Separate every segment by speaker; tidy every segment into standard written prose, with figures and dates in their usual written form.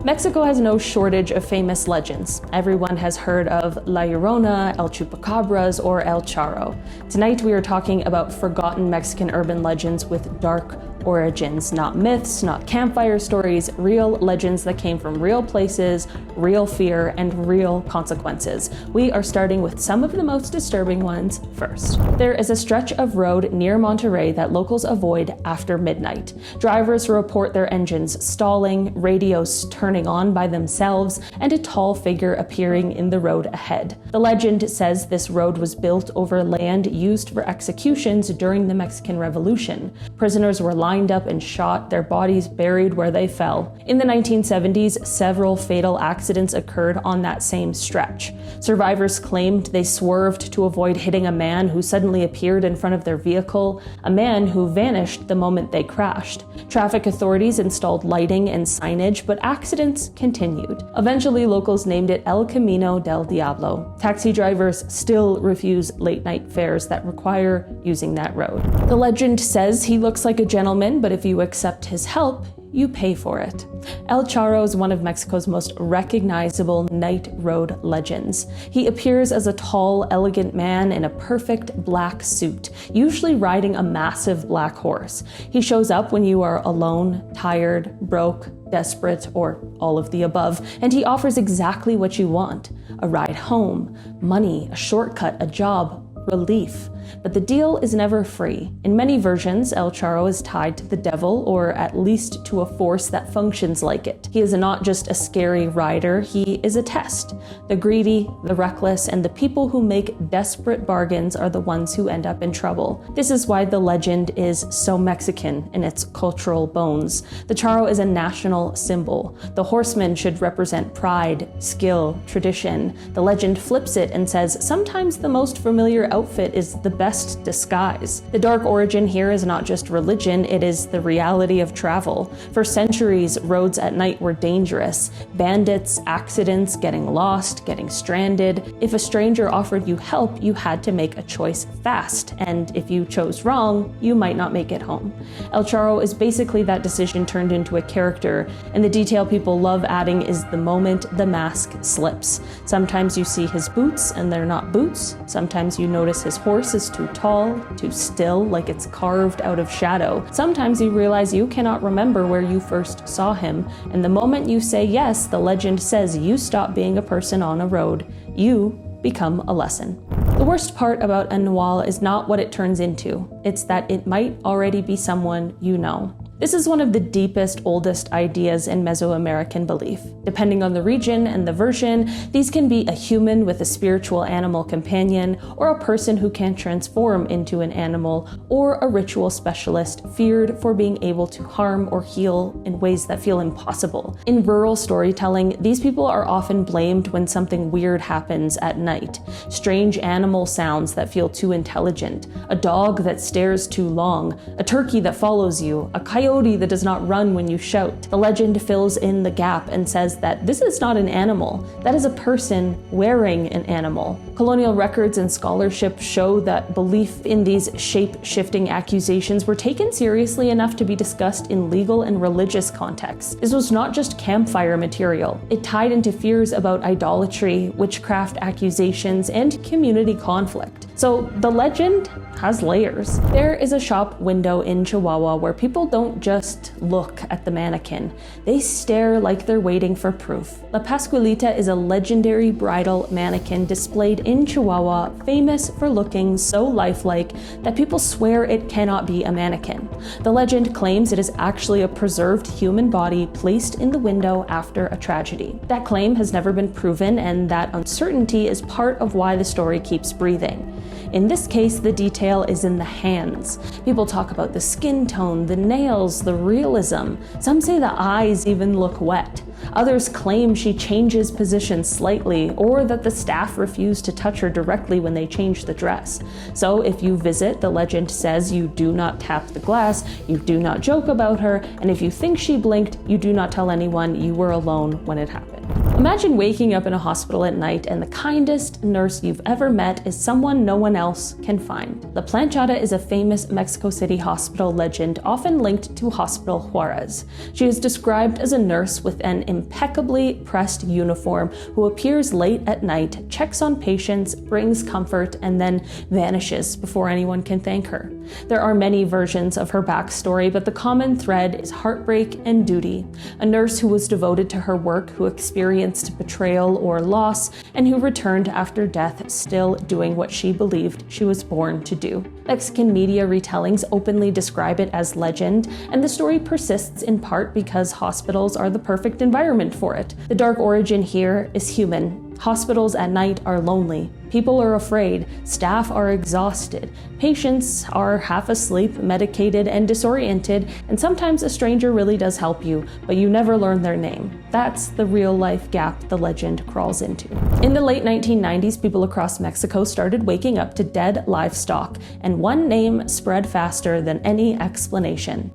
Speaker 1: Mexico has no shortage of famous legends. Everyone has heard of La Llorona, El Chupacabras, or El Charro. Tonight we are talking about forgotten Mexican urban legends with dark origins, not myths, not campfire stories, real legends that came from real places, real fear, and real consequences. We are starting with some of the most disturbing ones first. There is a stretch of road near Monterrey that locals avoid after midnight. Drivers report their engines stalling, radios turning on by themselves, and a tall figure appearing in the road ahead. The legend says this road was built over land used for executions during the Mexican Revolution. Prisoners were lined up and shot, their bodies buried where they fell. In the 1970s, several fatal accidents occurred on that same stretch. Survivors claimed they swerved to avoid hitting a man who suddenly appeared in front of their vehicle, a man who vanished the moment they crashed. Traffic authorities installed lighting and signage, but accidents continued. Eventually, locals named it El Camino del Diablo. Taxi drivers still refuse late-night fares that require using that road. The legend says he looks like a gentleman, but if you accept his help, you pay for it. El Charro is one of Mexico's most recognizable night road legends. He appears as a tall, elegant man in a perfect black suit, usually riding a massive black horse. He shows up when you are alone, tired, broke, desperate, or all of the above, and he offers exactly what you want: a ride home, money, a shortcut, a job, relief. But the deal is never free. In many versions, El Charro is tied to the devil, or at least to a force that functions like it. He is not just a scary rider, he is a test. The greedy, the reckless, and the people who make desperate bargains are the ones who end up in trouble. This is why the legend is so Mexican in its cultural bones. The Charro is a national symbol. The horseman should represent pride, skill, tradition. The legend flips it and says sometimes the most familiar outfit is the best disguise. The dark origin here is not just religion, it is the reality of travel. For centuries, roads at night were dangerous. Bandits, accidents, getting lost, getting stranded. If a stranger offered you help, you had to make a choice fast, and if you chose wrong, you might not make it home. El Charro is basically that decision turned into a character, and the detail people love adding is the moment the mask slips. Sometimes you see his boots and they're not boots. Sometimes you notice his horse is too tall, too still, like it's carved out of shadow. Sometimes you realize you cannot remember where you first saw him, and the moment you say yes, the legend says you stop being a person on a road. You become a lesson. The worst part about a Nahual is not what it turns into, it's that it might already be someone you know. This is one of the deepest, oldest ideas in Mesoamerican belief. Depending on the region and the version, these can be a human with a spiritual animal companion, or a person who can transform into an animal, or a ritual specialist feared for being able to harm or heal in ways that feel impossible. In rural storytelling, these people are often blamed when something weird happens at night. Strange animal sounds that feel too intelligent, a dog that stares too long, a turkey that follows you, a coyote that does not run when you shout. The legend fills in the gap and says that this is not an animal, that is a person wearing an animal. Colonial records and scholarship show that belief in these shape-shifting accusations were taken seriously enough to be discussed in legal and religious contexts. This was not just campfire material. It tied into fears about idolatry, witchcraft accusations, and community conflict. So the legend has layers. There is a shop window in Chihuahua where people don't just look at the mannequin. They stare like they're waiting for proof. La Pascualita is a legendary bridal mannequin displayed in Chihuahua, famous for looking so lifelike that people swear it cannot be a mannequin. The legend claims it is actually a preserved human body placed in the window after a tragedy. That claim has never been proven, and that uncertainty is part of why the story keeps breathing. In this case, the detail is in the hands. People talk about the skin tone, the nails, the realism. Some say the eyes even look wet. Others claim she changes position slightly, or that the staff refuse to touch her directly when they change the dress. So if you visit, the legend says you do not tap the glass, you do not joke about her, and if you think she blinked, you do not tell anyone you were alone when it happened. Imagine waking up in a hospital at night and the kindest nurse you've ever met is someone no one else can find. The Planchada is a famous Mexico City hospital legend, often linked to Hospital Juarez. She is described as a nurse with an impeccably pressed uniform who appears late at night, checks on patients, brings comfort, and then vanishes before anyone can thank her. There are many versions of her backstory, but the common thread is heartbreak and duty. A nurse who was devoted to her work, who experienced betrayal or loss, and who returned after death, still doing what she believed she was born to do. Mexican media retellings openly describe it as legend, and the story persists in part because hospitals are the perfect environment for it. The dark origin here is human. Hospitals at night are lonely. People are afraid. Staff are exhausted. Patients are half asleep, medicated, and disoriented, and sometimes a stranger really does help you, but you never learn their name. That's the real-life gap the legend crawls into. In the late 1990s, people across Mexico started waking up to dead livestock, and one name spread faster than any explanation.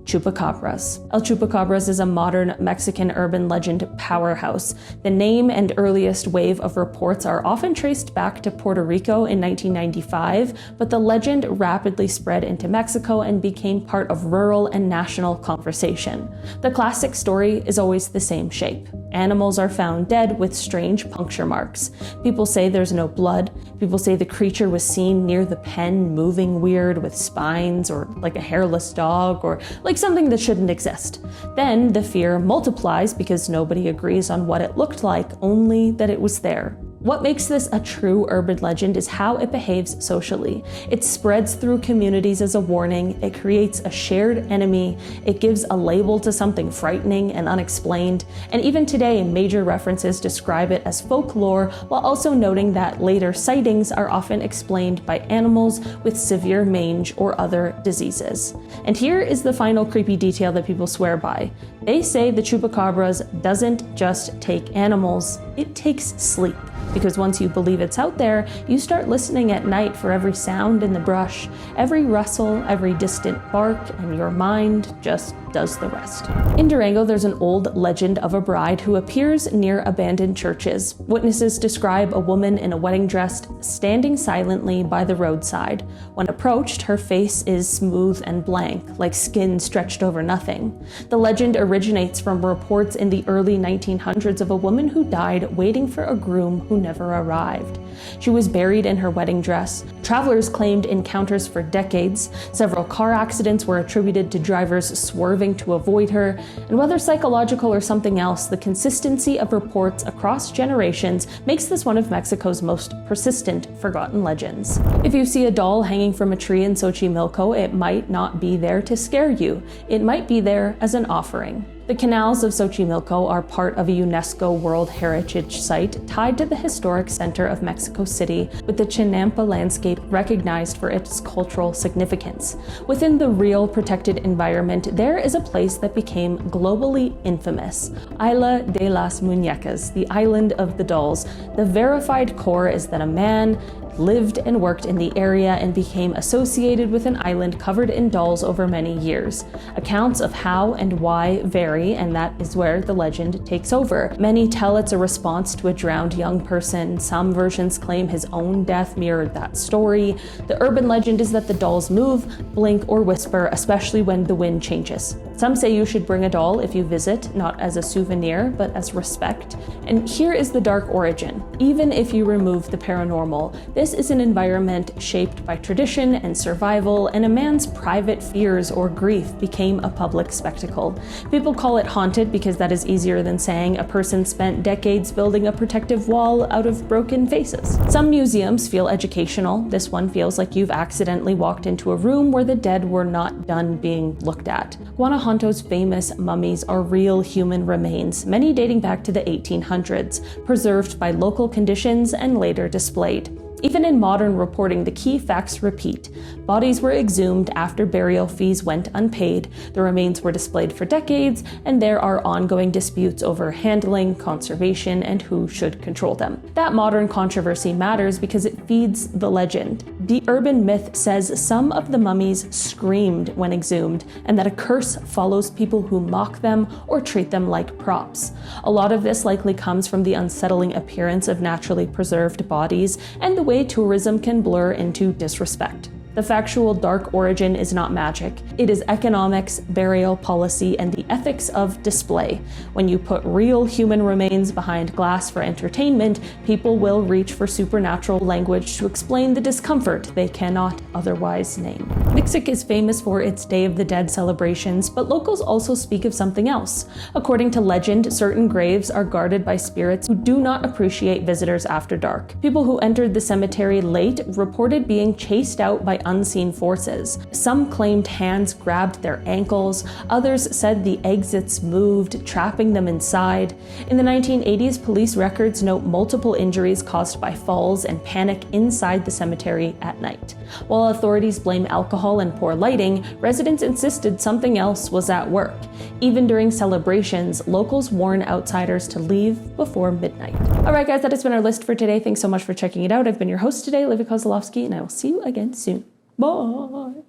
Speaker 1: Chupacabras. El Chupacabras is a modern Mexican urban legend powerhouse. The name and earliest wave of reports are often traced back to Puerto Rico in 1995, but the legend rapidly spread into Mexico and became part of rural and national conversation. The classic story is always the same shape. Animals are found dead with strange puncture marks. People say there's no blood. People say the creature was seen near the pen moving weird with spines, or like a hairless dog, or like something that shouldn't exist. Then the fear multiplies because nobody agrees on what it looked like, only that it was there. What makes this a true urban legend is how it behaves socially. It spreads through communities as a warning, it creates a shared enemy, it gives a label to something frightening and unexplained, and even today major references describe it as folklore, while also noting that later sightings are often explained by animals with severe mange or other diseases. And here is the final creepy detail that people swear by. They say the Chupacabras doesn't just take animals, it takes sleep. Because once you believe it's out there, you start listening at night for every sound in the brush, every rustle, every distant bark, and your mind just does the rest. In Durango, there's an old legend of a bride who appears near abandoned churches. Witnesses describe a woman in a wedding dress standing silently by the roadside. When approached, her face is smooth and blank, like skin stretched over nothing. The legend originates from reports in the early 1900s of a woman who died waiting for a groom who never arrived. She was buried in her wedding dress. Travelers claimed encounters for decades. Several car accidents were attributed to drivers swerving to avoid her, and whether psychological or something else, the consistency of reports across generations makes this one of Mexico's most persistent forgotten legends. If you see a doll hanging from a tree in Xochimilco, it might not be there to scare you. It might be there as an offering. The canals of Xochimilco are part of a UNESCO World Heritage Site tied to the historic center of Mexico City, with the Chinampa landscape recognized for its cultural significance. Within the real protected environment, there is a place that became globally infamous, Isla de las Muñecas, the island of the dolls. The verified core is that a man lived and worked in the area and became associated with an island covered in dolls over many years. Accounts of how and why vary, and that is where the legend takes over. Many tell it's a response to a drowned young person. Some versions claim his own death mirrored that story. The urban legend is that the dolls move, blink, or whisper, especially when the wind changes. Some say you should bring a doll if you visit, not as a souvenir, but as respect. And here is the dark origin. Even if you remove the paranormal, this is an environment shaped by tradition and survival, and a man's private fears or grief became a public spectacle. People call it haunted because that is easier than saying a person spent decades building a protective wall out of broken vases. Some museums feel educational. This one feels like you've accidentally walked into a room where the dead were not done being looked at. Guanajuato's famous mummies are real human remains, many dating back to the 1800s, preserved by local conditions and later displayed. Even in modern reporting, the key facts repeat. Bodies were exhumed after burial fees went unpaid, the remains were displayed for decades, and there are ongoing disputes over handling, conservation, and who should control them. That modern controversy matters because it feeds the legend. The urban myth says some of the mummies screamed when exhumed, and that a curse follows people who mock them or treat them like props. A lot of this likely comes from the unsettling appearance of naturally preserved bodies and the way tourism can blur into disrespect. The factual dark origin is not magic. It is economics, burial policy, and the ethics of display. When you put real human remains behind glass for entertainment, people will reach for supernatural language to explain the discomfort they cannot otherwise name. Mixquic is famous for its Day of the Dead celebrations, but locals also speak of something else. According to legend, certain graves are guarded by spirits who do not appreciate visitors after dark. People who entered the cemetery late reported being chased out by unseen forces. Some claimed hands grabbed their ankles, others said the exits moved, trapping them inside. In the 1980s, police records note multiple injuries caused by falls and panic inside the cemetery at night. While authorities blame alcohol and poor lighting, residents insisted something else was at work. Even during celebrations, locals warn outsiders to leave before midnight. Alright guys, that has been our list for today. Thanks so much for checking it out. I've been your host today, Livia Kozlowski, and I will see you again soon. Bye!